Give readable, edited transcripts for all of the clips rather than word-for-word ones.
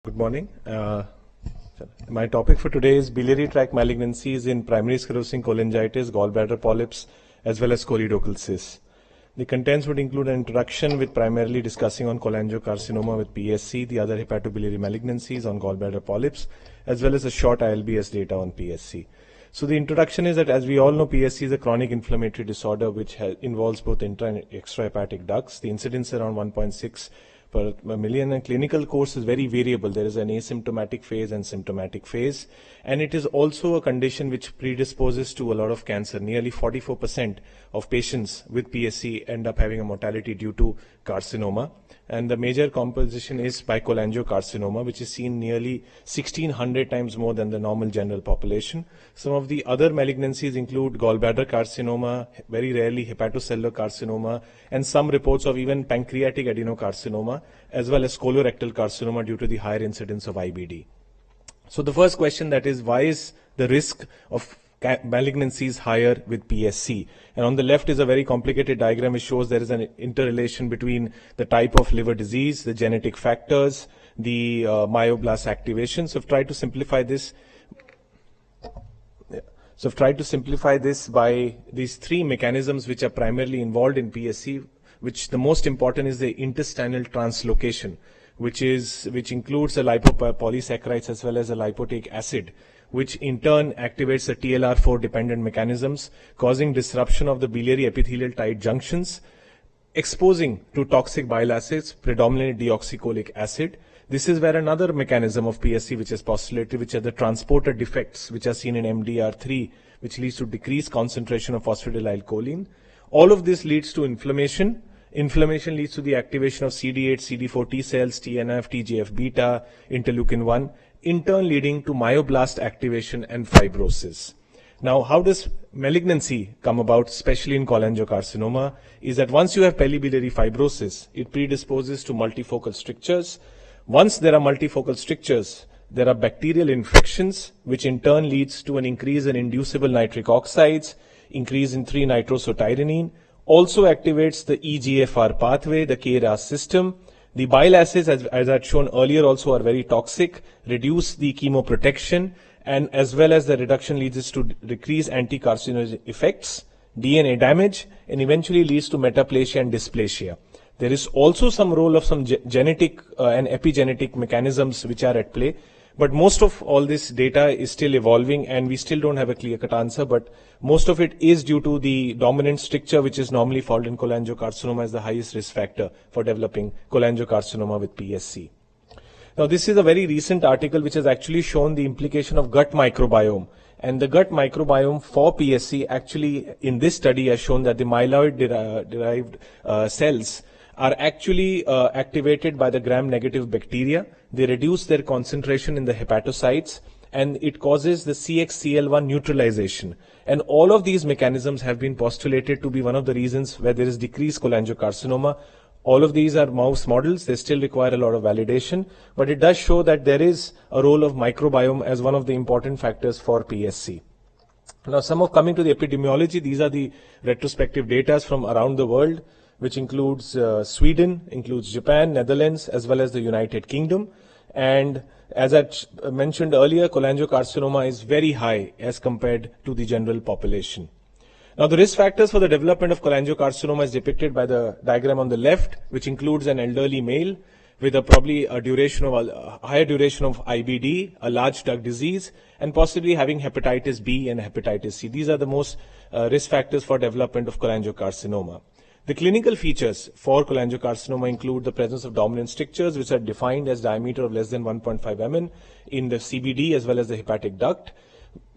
Good morning. My topic for today is biliary tract malignancies in primary sclerosing cholangitis, gallbladder polyps, as well as choledochal cysts. The contents would include an introduction with primarily discussing on cholangiocarcinoma with PSC, the other hepatobiliary malignancies on gallbladder polyps, as well as a short ILBS data on PSC. So the introduction is that, as we all know, PSC is a chronic inflammatory disorder which involves both intra and extrahepatic ducts. The incidence is around 1.6 per million, and clinical course is very variable. There is an asymptomatic phase and symptomatic phase, and it is also a condition which predisposes to a lot of cancer. Nearly 44% of patients with PSC end up having a mortality due to carcinoma, and the major composition is by cholangiocarcinoma, which is seen nearly 1600 times more than the normal general population. Some of the other malignancies include gallbladder carcinoma, very rarely hepatocellular carcinoma, and some reports of even pancreatic adenocarcinoma, as well as colorectal carcinoma due to the higher incidence of IBD. So the first question, that is, why is the risk of malignancies higher with PSC? And on the left is a very complicated diagram which shows there is an interrelation between the type of liver disease, the genetic factors, the myoblast activation. So I've tried to simplify this. So I've tried to simplify this by these three mechanisms which are primarily involved in PSC, which the most important is the intestinal translocation, which includes the lipopolysaccharides as well as a lipoic acid, which in turn activates the TLR4 dependent mechanisms, causing disruption of the biliary epithelial tight junctions, exposing to toxic bile acids, predominantly deoxycholic acid. This is where another mechanism of PSC which is postulated, which are the transporter defects, which are seen in MDR3, which leads to decreased concentration of phosphatidylcholine. All of this leads to inflammation. Inflammation leads to the activation of CD8, CD4 T cells, TNF, TGF-beta, interleukin-1, in turn leading to myoblast activation and fibrosis. Now, how does malignancy come about, especially in cholangiocarcinoma, is that once you have peribiliary fibrosis, it predisposes to multifocal strictures. Once there are multifocal strictures, there are bacterial infections, which in turn leads to an increase in inducible nitric oxides, increase in 3-nitrosotyrenine, also activates the EGFR pathway, the KRAS system. The bile acids, as I'd shown earlier, also are very toxic, reduce the chemoprotection, and as well as the reduction leads to decreased anti-carcinogenic effects, DNA damage, and eventually leads to metaplasia and dysplasia. There is also some role of some genetic and epigenetic mechanisms which are at play, but most of all this data is still evolving and we still don't have a clear-cut answer, but most of it is due to the dominant stricture which is normally found in cholangiocarcinoma as the highest risk factor for developing cholangiocarcinoma with PSC. Now, this is a very recent article which has actually shown the implication of gut microbiome. And the gut microbiome for PSC actually in this study has shown that the myeloid-derived cells are actually activated by the gram-negative bacteria. They reduce their concentration in the hepatocytes, and it causes the CXCL1 neutralization. And all of these mechanisms have been postulated to be one of the reasons where there is decreased cholangiocarcinoma. All of these are mouse models. They still require a lot of validation, but it does show that there is a role of microbiome as one of the important factors for PSC. Now, coming to the epidemiology, these are the retrospective data from around the world, which includes Sweden, includes Japan, Netherlands, as well as the United Kingdom. And as I mentioned earlier, cholangiocarcinoma is very high as compared to the general population. Now, the risk factors for the development of cholangiocarcinoma is depicted by the diagram on the left, which includes an elderly male with a higher duration of IBD, a large duct disease, and possibly having hepatitis B and hepatitis C. These are the most risk factors for development of cholangiocarcinoma. The clinical features for cholangiocarcinoma include the presence of dominant strictures, which are defined as diameter of less than 1.5 mm in the CBD as well as the hepatic duct.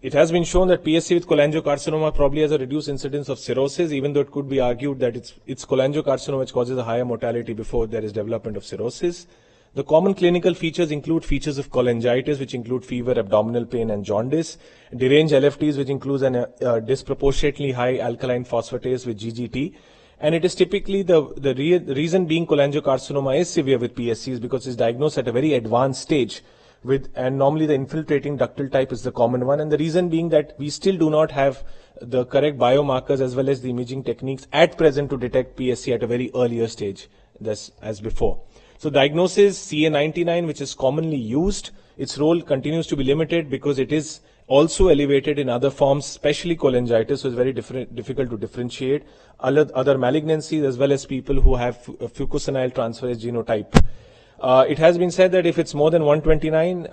It has been shown that PSC with cholangiocarcinoma probably has a reduced incidence of cirrhosis, even though it could be argued that it's cholangiocarcinoma which causes a higher mortality before there is development of cirrhosis. The common clinical features include features of cholangitis, which include fever, abdominal pain, and jaundice. Deranged LFTs, which includes a disproportionately high alkaline phosphatase with GGT. And it is typically the reason being cholangiocarcinoma is severe with PSC is because it's diagnosed at a very advanced stage and normally the infiltrating ductal type is the common one. And the reason being that we still do not have the correct biomarkers as well as the imaging techniques at present to detect PSC at a very earlier stage as before. So diagnosis CA99, which is commonly used, its role continues to be limited because it is also elevated in other forms, especially cholangitis, so it's very difficult to differentiate other malignancies as well as people who have fucosynyl transferase genotype. It has been said that if it's more than 129,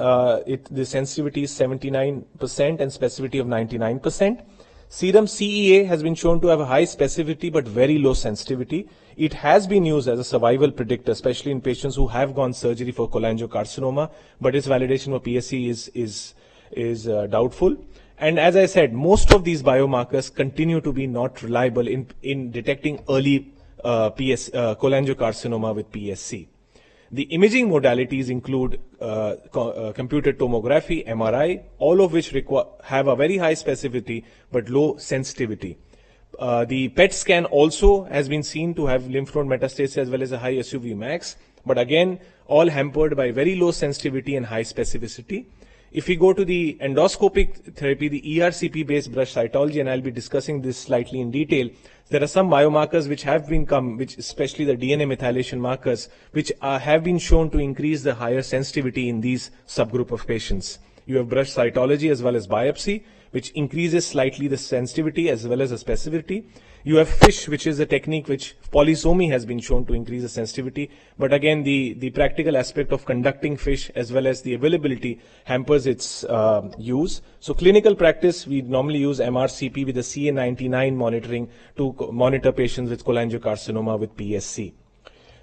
the sensitivity is 79% and specificity of 99%. Serum CEA has been shown to have a high specificity but very low sensitivity. It has been used as a survival predictor, especially in patients who have gone surgery for cholangiocarcinoma, but its validation for PSC is doubtful. And as I said, most of these biomarkers continue to be not reliable in detecting early cholangiocarcinoma with PSC. The imaging modalities include computed tomography, MRI, all of which have a very high specificity but low sensitivity. The PET scan also has been seen to have lymph node metastasis as well as a high SUV max, but again, all hampered by very low sensitivity and high specificity. If we go to the endoscopic therapy, the ERCP-based brush cytology, and I'll be discussing this slightly in detail, there are some biomarkers which have been which especially the DNA methylation markers, which have been shown to increase the higher sensitivity in these subgroup of patients. You have brush cytology as well as biopsy, which increases slightly the sensitivity as well as the specificity. You have FISH, which is a technique which polysomy has been shown to increase the sensitivity. But again, the practical aspect of conducting FISH as well as the availability hampers its use. So clinical practice, we normally use MRCP with the CA99 monitoring to monitor patients with cholangiocarcinoma with PSC.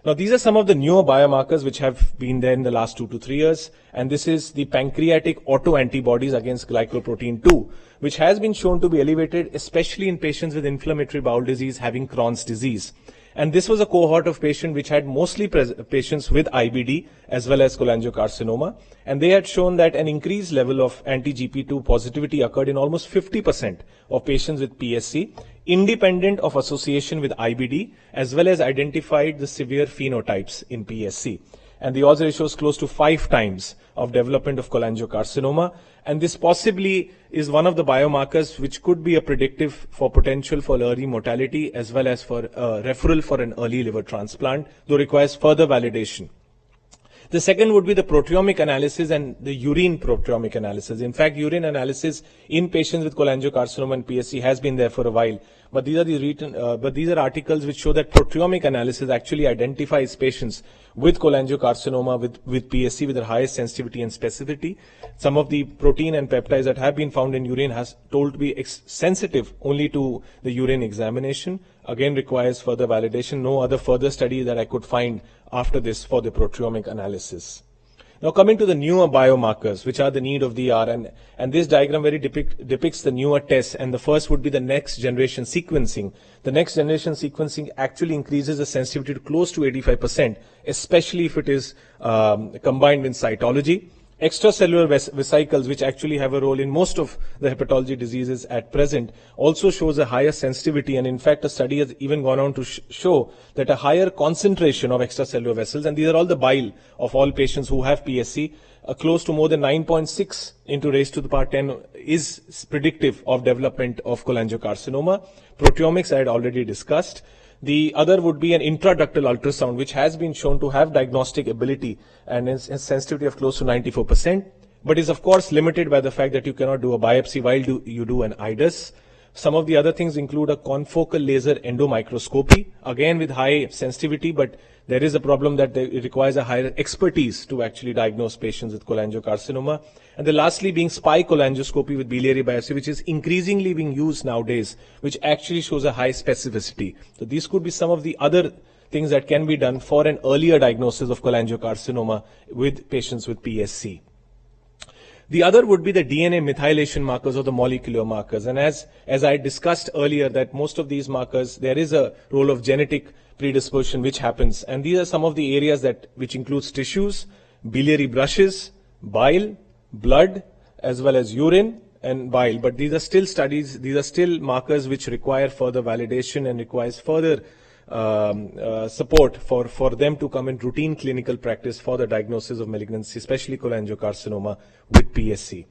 Now, these are some of the newer biomarkers which have been there in the last 2 to 3 years, and this is the pancreatic autoantibodies against glycoprotein 2, which has been shown to be elevated, especially in patients with inflammatory bowel disease having Crohn's disease. And this was a cohort of patients which had mostly patients with IBD as well as cholangiocarcinoma, and they had shown that an increased level of anti-GP2 positivity occurred in almost 50% of patients with PSC, independent of association with IBD, as well as identified the severe phenotypes in PSC. And the odds ratio is close to 5 times of development of cholangiocarcinoma, and this possibly is one of the biomarkers which could be a predictive for potential for early mortality as well as for referral for an early liver transplant, though requires further validation. The second would be the proteomic analysis and the urine proteomic analysis. In fact, urine analysis in patients with cholangiocarcinoma and PSC has been there for a while. But these are articles which show that proteomic analysis actually identifies patients with cholangiocarcinoma with PSC with the highest sensitivity and specificity. Some of the protein and peptides that have been found in urine has told to be sensitive only to the urine examination. Again, requires further validation. No other further study that I could find after this for the proteomic analysis. Now coming to the newer biomarkers, which are the need of the hour, and this diagram very depicts the newer tests, and the first would be the next generation sequencing. The next generation sequencing actually increases the sensitivity to close to 85%, especially if it is combined with cytology. Extracellular vesicles, which actually have a role in most of the hepatology diseases at present, also shows a higher sensitivity, and in fact a study has even gone on to show that a higher concentration of extracellular vessels, and these are all the bile of all patients who have PSC, close to more than 9.6 into raised to the power 10 is predictive of development of cholangiocarcinoma. Proteomics I had already discussed. The other would be an intraductal ultrasound, which has been shown to have diagnostic ability and is sensitivity of close to 94%, but is of course limited by the fact that you cannot do a biopsy while you do an IDUS. Some of the other things include a confocal laser endomicroscopy, again with high sensitivity, but there is a problem that it requires a higher expertise to actually diagnose patients with cholangiocarcinoma. And the lastly being spy cholangioscopy with biliary biopsy, which is increasingly being used nowadays, which actually shows a high specificity. So these could be some of the other things that can be done for an earlier diagnosis of cholangiocarcinoma with patients with PSC. The other would be the DNA methylation markers or the molecular markers. And as I discussed earlier, that most of these markers, there is a role of genetic predisposition which happens. And these are some of the areas which includes tissues, biliary brushes, bile, blood, as well as urine and bile. But these are still studies, these are still markers which require further validation and requires further support for them to come in routine clinical practice for the diagnosis of malignancy, especially cholangiocarcinoma with PSC.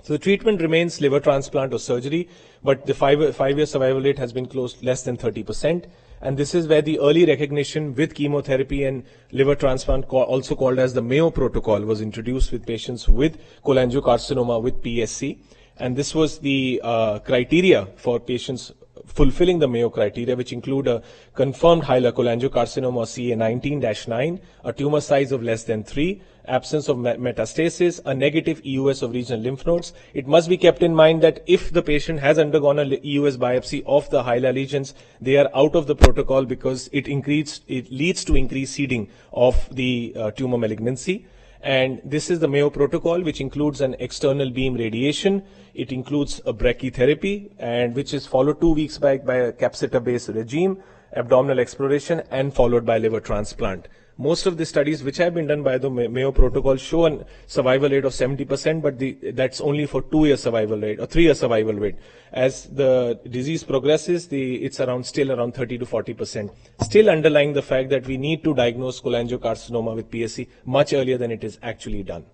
So the treatment remains liver transplant or surgery, but the five-year survival rate has been less than 30%. and this is where the early recognition with chemotherapy and liver transplant, also called as the Mayo Protocol, was introduced with patients with cholangiocarcinoma with PSC. And this was the criteria for patients fulfilling the Mayo criteria, which include a confirmed hilar cholangiocarcinoma CA19-9, a tumor size of less than 3, absence of metastasis, a negative EUS of regional lymph nodes. It must be kept in mind that if the patient has undergone a EUS biopsy of the hilar lesions, they are out of the protocol because it leads to increased seeding of the tumor malignancy. And this is the Mayo Protocol, which includes an external beam radiation. It includes a brachytherapy, and which is followed 2 weeks by a capseta-based regime, abdominal exploration, and followed by liver transplant. Most of the studies which have been done by the Mayo Protocol show a survival rate of 70%, but that's only for 2-year survival rate or 3-year survival rate. As the disease progresses, it's still around 30 to 40%. Still underlying the fact that we need to diagnose cholangiocarcinoma with PSC much earlier than it is actually done.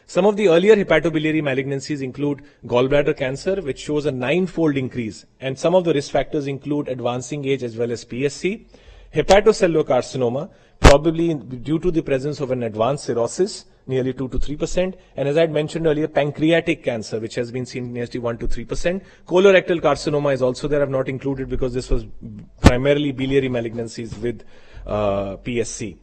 Some of the earlier hepatobiliary malignancies include gallbladder cancer, which shows a 9-fold increase, and some of the risk factors include advancing age as well as PSC. Hepatocellular carcinoma, probably due to the presence of an advanced cirrhosis, nearly 2 to 3%, and as I had mentioned earlier, pancreatic cancer, which has been seen nearly 1 to 3%. Colorectal carcinoma is also there. I've not included because this was primarily biliary malignancies with PSC.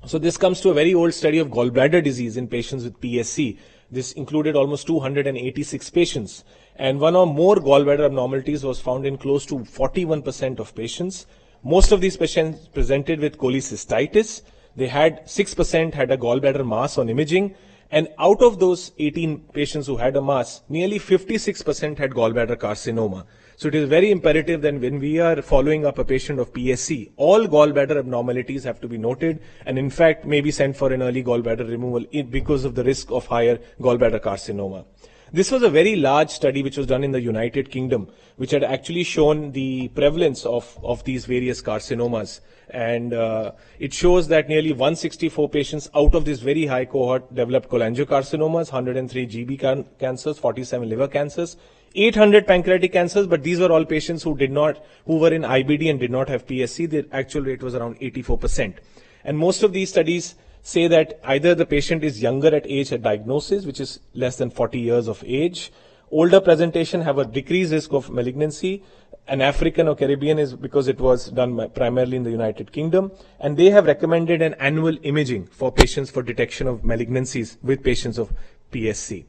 So this comes to a very old study of gallbladder disease in patients with PSC. This included almost 286 patients, and one or more gallbladder abnormalities was found in close to 41% of patients. Most of these patients presented with cholecystitis. They had 6% had a gallbladder mass on imaging, and out of those 18 patients who had a mass, nearly 56% had gallbladder carcinoma. So it is very imperative that when we are following up a patient of PSC, all gallbladder abnormalities have to be noted, and in fact may be sent for an early gallbladder removal because of the risk of higher gallbladder carcinoma. This was a very large study which was done in the United Kingdom, which had actually shown the prevalence of these various carcinomas. And it shows that nearly 164 patients out of this very high cohort developed cholangiocarcinomas, 103 GB cancers, 47 liver cancers, 800 pancreatic cancers, but these were all patients who were in IBD and did not have PSC. The actual rate was around 84%. And most of these studies say that either the patient is younger at age at diagnosis, which is less than 40 years of age, older presentation have a decreased risk of malignancy, and African or Caribbean is because it was done primarily in the United Kingdom, and they have recommended an annual imaging for patients for detection of malignancies with patients of PSC.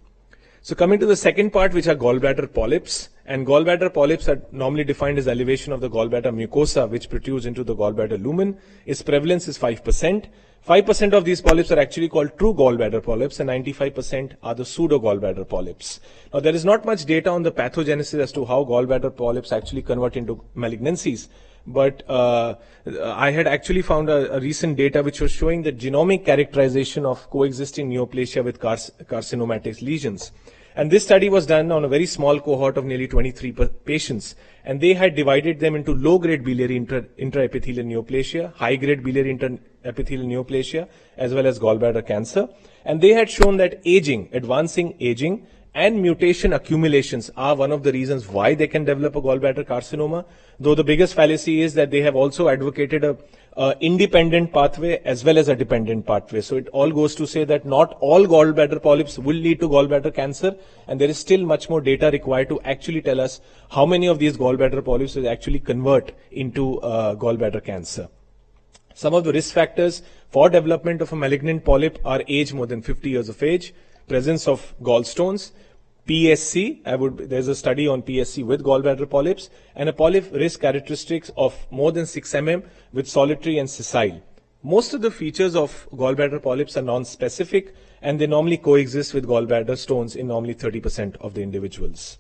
So coming to the second part, which are gallbladder polyps, and gallbladder polyps are normally defined as elevation of the gallbladder mucosa, which protrudes into the gallbladder lumen. Its prevalence is 5%. 5% of these polyps are actually called true gallbladder polyps, and 95% are the pseudo gallbladder polyps. Now, there is not much data on the pathogenesis as to how gallbladder polyps actually convert into malignancies, but I had actually found a recent data which was showing the genomic characterization of coexisting neoplasia with carcinomatic lesions. And this study was done on a very small cohort of nearly 23 patients, and they had divided them into low-grade biliary intraepithelial neoplasia, high-grade biliary intraepithelial neoplasia, as well as gallbladder cancer. And they had shown that aging, advancing aging, and mutation accumulations are one of the reasons why they can develop a gallbladder carcinoma, though the biggest fallacy is that they have also advocated a independent pathway as well as a dependent pathway. So it all goes to say that not all gallbladder polyps will lead to gallbladder cancer, and there is still much more data required to actually tell us how many of these gallbladder polyps will actually convert into gallbladder cancer. Some of the risk factors for development of a malignant polyp are age more than 50 years of age, presence of gallstones, PSC, there's a study on PSC with gallbladder polyps, and a polyp risk characteristics of more than 6 mm with solitary and sessile. Most of the features of gallbladder polyps are non-specific, and they normally coexist with gallbladder stones in normally 30% of the individuals.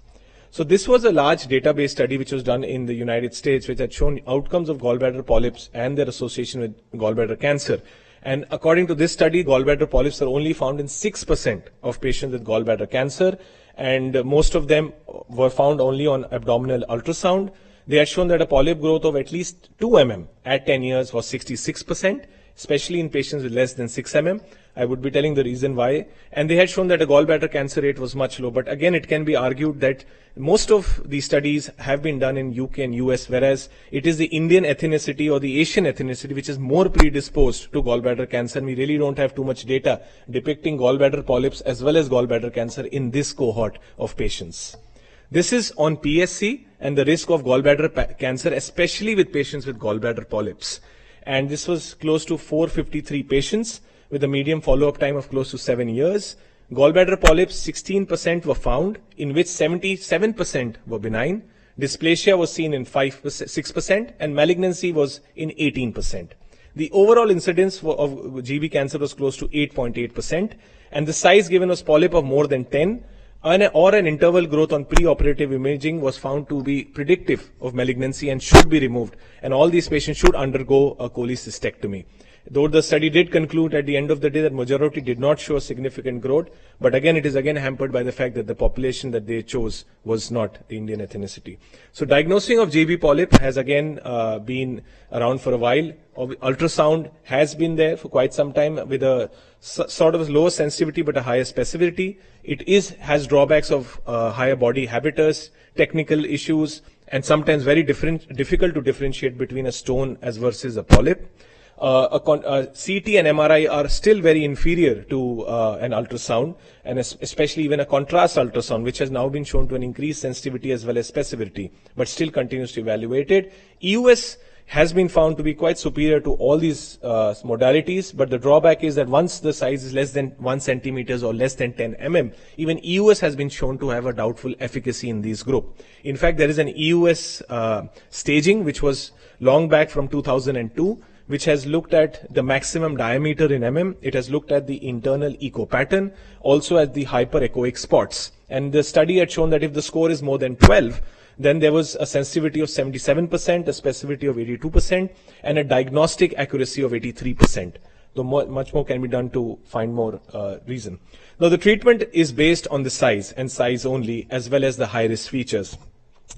So this was a large database study which was done in the United States, which had shown outcomes of gallbladder polyps and their association with gallbladder cancer. And according to this study, gallbladder polyps are only found in 6% of patients with gallbladder cancer, and most of them were found only on abdominal ultrasound. They had shown that a polyp growth of at least 2 mm at 10 years was 66%, especially in patients with less than 6 mm. I would be telling the reason why. And they had shown that a gallbladder cancer rate was much low. But again, it can be argued that most of these studies have been done in UK and US, whereas it is the Indian ethnicity or the Asian ethnicity which is more predisposed to gallbladder cancer. And we really don't have too much data depicting gallbladder polyps as well as gallbladder cancer in this cohort of patients. This is on PSC and the risk of gallbladder cancer, especially with patients with gallbladder polyps. And this was close to 453 patients with a median follow-up time of close to 7 years. Gallbladder polyps, 16% were found, in which 77% were benign. Dysplasia was seen in 6%, and malignancy was in 18%. The overall incidence of GB cancer was close to 8.8%, and the size given was polyp of more than 10, or an interval growth on preoperative imaging was found to be predictive of malignancy and should be removed. And all these patients should undergo a cholecystectomy. Though the study did conclude at the end of the day that majority did not show significant growth, but again it is again hampered by the fact that the population that they chose was not the Indian ethnicity. So diagnosing of Jb polyp has again been around for a while. Ultrasound has been there for quite some time with a sort of lower sensitivity but a higher specificity. It has drawbacks of higher body habitus, technical issues, and sometimes very difficult to differentiate between a stone as versus a polyp. CT and MRI are still very inferior to an ultrasound, and especially even a contrast ultrasound, which has now been shown to an increased sensitivity as well as specificity, but still continues to be evaluated. EOS has been found to be quite superior to all these modalities, but the drawback is that once the size is less than 1 centimeters or less than 10 mm, even EOS has been shown to have a doubtful efficacy in this group. In fact, there is an EOS staging, which was long back from 2002, which has looked at the maximum diameter in mm. It has looked at the internal echo pattern, also at the hyperechoic spots. And the study had shown that if the score is more than 12, then there was a sensitivity of 77%, a specificity of 82%, and a diagnostic accuracy of 83%. Though much more can be done to find more reason. Now, the treatment is based on the size and size only, as well as the high-risk features.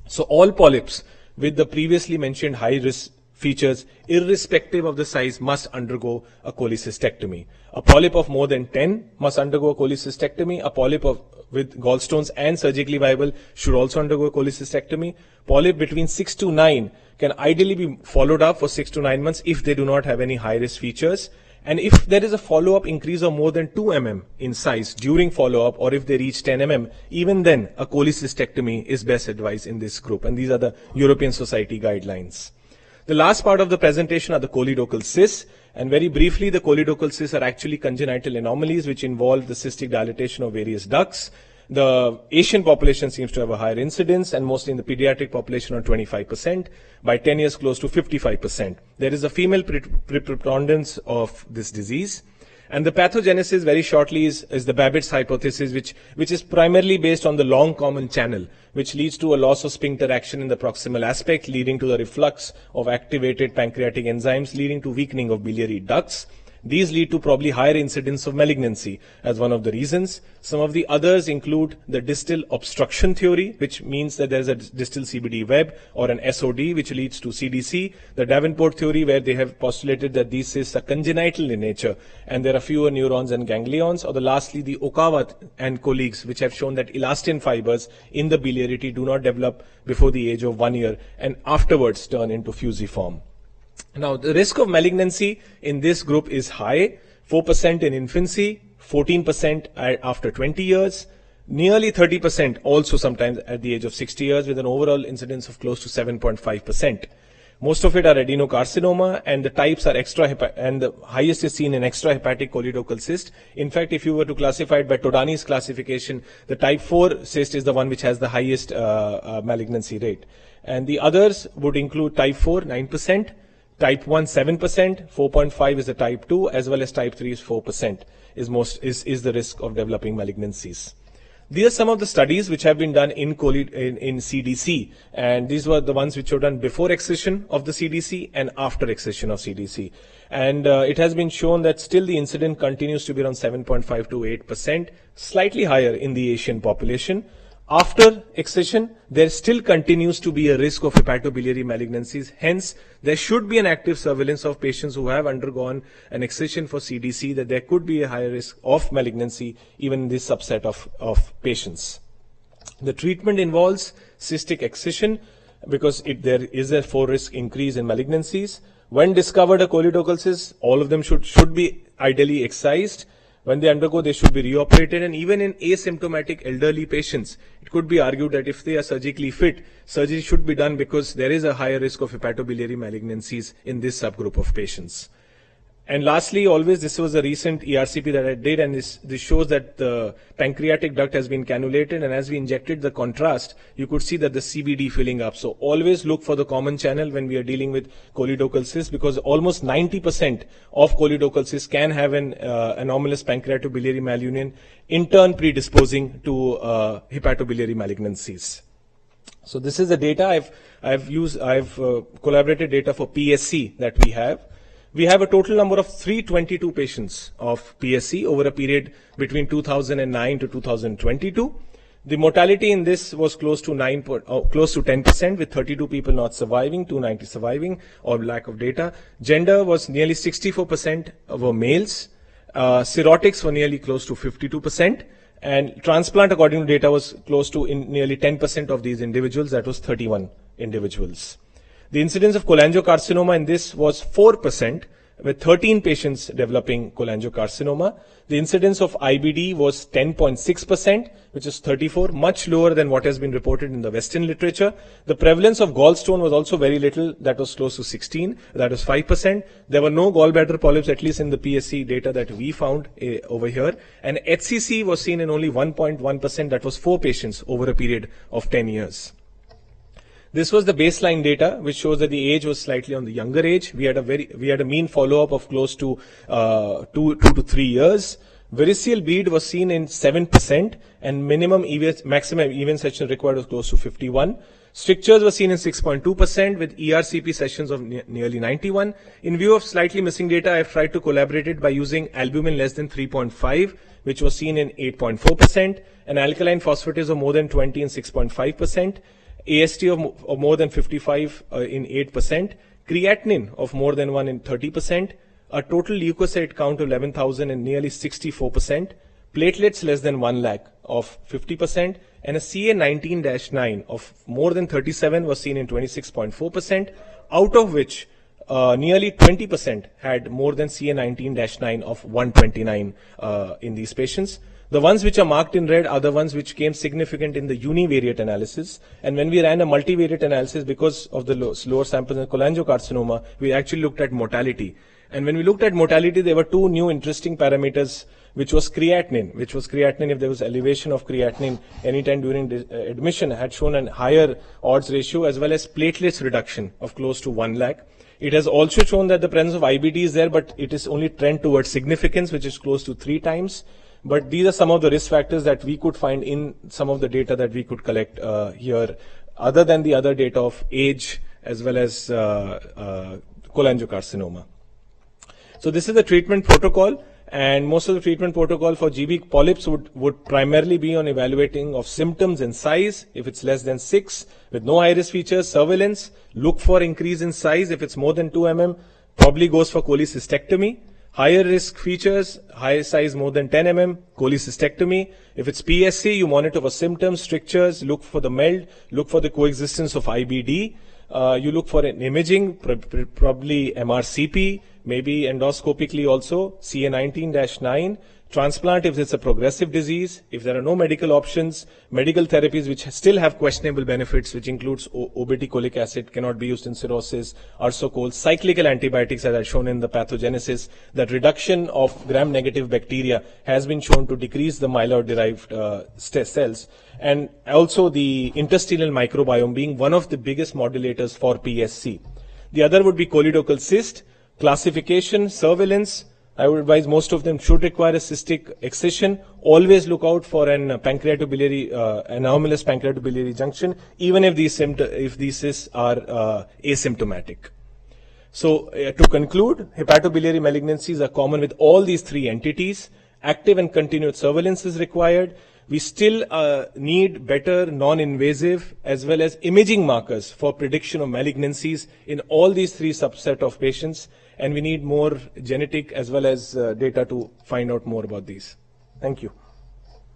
So all polyps with the previously mentioned high-risk features, irrespective of the size, must undergo a cholecystectomy. A polyp of more than 10 must undergo a cholecystectomy. A polyp with gallstones and surgically viable should also undergo a cholecystectomy. Polyp between 6 to 9 can ideally be followed up for 6 to 9 months if they do not have any high-risk features. And if there is a follow-up increase of more than 2 mm in size during follow-up, or if they reach 10 mm, even then a cholecystectomy is best advised in this group. And these are the European Society guidelines. The last part of the presentation are the choledochal cysts, and very briefly, the choledochal cysts are actually congenital anomalies which involve the cystic dilatation of various ducts. The Asian population seems to have a higher incidence, and mostly in the pediatric population around 25%, by 10 years close to 55%. There is a female preponderance of this disease. And the pathogenesis, very shortly, is the Babbitt's hypothesis, which is primarily based on the long common channel, which leads to a loss of sphincter action in the proximal aspect, leading to the reflux of activated pancreatic enzymes, leading to weakening of biliary ducts. These lead to probably higher incidence of malignancy as one of the reasons. Some of the others include the distal obstruction theory, which means that there is a distal CBD web, or an SOD, which leads to CDC. The Davenport theory, where they have postulated that these cysts are congenital in nature and there are fewer neurons and ganglions. Or lastly, the Okawa and colleagues, which have shown that elastin fibers in the biliarity do not develop before the age of 1 year and afterwards turn into fusiform. Now, the risk of malignancy in this group is high, 4% in infancy, 14% after 20 years, nearly 30% also sometimes at the age of 60 years, with an overall incidence of close to 7.5%. Most of it are adenocarcinoma, and the types are and the highest is seen in extrahepatic choledochal cyst. In fact, if you were to classify it by Todani's classification, the type 4 cyst is the one which has the highest malignancy rate. And the others would include type 4, 9%, type 1, 7%, 4.5 is the type 2, as well as type 3 is 4%, is the risk of developing malignancies. These are some of the studies which have been done in CDC, and these were the ones which were done before excision of the CDC and after excision of CDC. And it has been shown that still the incidence continues to be around 7.5 to 8%, slightly higher in the Asian population. After excision, there still continues to be a risk of hepatobiliary malignancies. Hence, there should be an active surveillance of patients who have undergone an excision for CDC, that there could be a higher risk of malignancy even in this subset of patients. The treatment involves cystic excision because there is a 4-risk increase in malignancies. When discovered a choledochal cyst, all of them should be ideally excised. When they undergo, they should be reoperated, and even in asymptomatic elderly patients, it could be argued that if they are surgically fit, surgery should be done because there is a higher risk of hepatobiliary malignancies in this subgroup of patients. And lastly, always, this was a recent ERCP that I did, and this shows that the pancreatic duct has been cannulated, and as we injected the contrast, you could see that the CBD filling up. So always look for the common channel when we are dealing with choledochal cysts, because almost 90% of choledochal cysts can have an anomalous pancreatobiliary malunion, in turn predisposing to hepatobiliary malignancies. So this is the data I've collaborated data for PSC that we have. We have a total number of 322 patients of PSC over a period between 2009 to 2022. The mortality in this was close to 10%, with 32 people not surviving, 290 surviving, or lack of data. Gender was nearly 64% were males. Cirrhotics were nearly close to 52%. And transplant, according to data, was close to nearly 10% of these individuals. That was 31 individuals. The incidence of cholangiocarcinoma in this was 4%, with 13 patients developing cholangiocarcinoma. The incidence of IBD was 10.6%, which is 34, much lower than what has been reported in the Western literature. The prevalence of gallstone was also very little, that was close to 16, that was 5%. There were no gallbladder polyps, at least in the PSC data that we found over here. And HCC was seen in only 1.1%, that was 4 patients over a period of 10 years. This was the baseline data, which shows that the age was slightly on the younger age. We had a mean follow-up of close to 2 to 3 years. Variceal bleed was seen in 7%, and maximum event session required was close to 51. Strictures were seen in 6.2%, with ERCP sessions of nearly 91. In view of slightly missing data, I have tried to collaborate it by using albumin less than 3.5, which was seen in 8.4%, and alkaline phosphatase of more than 20 in 6.5%. AST of more than 55 in 8%, creatinine of more than 1 in 30%, a total leukocyte count of 11,000 in nearly 64%, platelets less than 1 lakh of 50%, and a CA19-9 of more than 37 was seen in 26.4%, out of which nearly 20% had more than CA19-9 of 129 in these patients. The ones which are marked in red are the ones which came significant in the univariate analysis. And when we ran a multivariate analysis, because of the lower samples in cholangiocarcinoma, we actually looked at mortality. And when we looked at mortality, there were 2 new interesting parameters, which was creatinine, if there was elevation of creatinine anytime during admission, had shown a higher odds ratio, as well as platelets reduction of close to 1 lakh. It has also shown that the presence of IBD is there, but it is only trend towards significance, which is close to 3 times. But these are some of the risk factors that we could find in some of the data that we could collect here, other than the other data of age as well as cholangiocarcinoma. So this is the treatment protocol, and most of the treatment protocol for Jb polyps would primarily be on evaluating of symptoms and size. If it's less than 6, with no high-risk features, surveillance, look for increase in size. If it's more than 2 mm, probably goes for cholecystectomy. Higher risk features, high size more than 10 mm, cholecystectomy. If it's PSC, you monitor for symptoms, strictures, look for the MELD, look for the coexistence of IBD. You look for an imaging, probably MRCP, maybe endoscopically also, CA19-9. Transplant if it's a progressive disease. If there are no medical options, medical therapies which still have questionable benefits, which includes obeticholic acid, cannot be used in cirrhosis, Arsocol, cyclical antibiotics, as I've shown in the pathogenesis, that reduction of gram-negative bacteria has been shown to decrease the myeloid-derived cells. And also the intestinal microbiome being one of the biggest modulators for PSC. The other would be choledochal cyst, classification, surveillance. I would advise most of them should require a cystic excision. Always look out for an pancreatobiliary, anomalous pancreatobiliary junction, even if these cysts are asymptomatic. So to conclude, hepatobiliary malignancies are common with all these 3 entities, active and continued surveillance is required. We still need better non-invasive as well as imaging markers for prediction of malignancies in all these three subset of patients, and we need more genetic as well as data to find out more about these. Thank you.